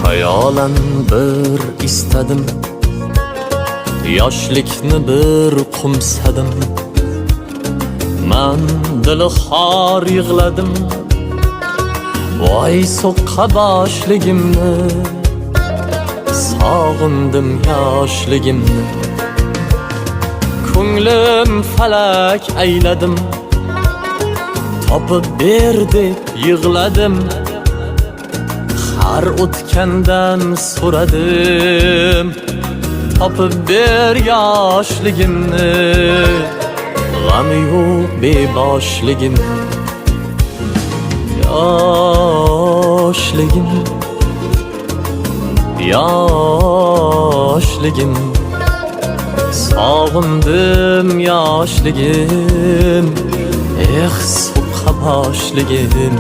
Hayolan bir istadim, yoshlikni bir qumsadim. Men dili xor yig'ladim, voy so'qqa boshligimni. Sog'indim yoshligimni. Ko'nglim falak ayladim, topib ber deb yig'ladim. Har o'tgandan so'radim, topib ber yoshligimni. G'am yo'q beboshligimni. Yoshligim, yoshligim, sog'indim yoshligim. So'qqa boshligim.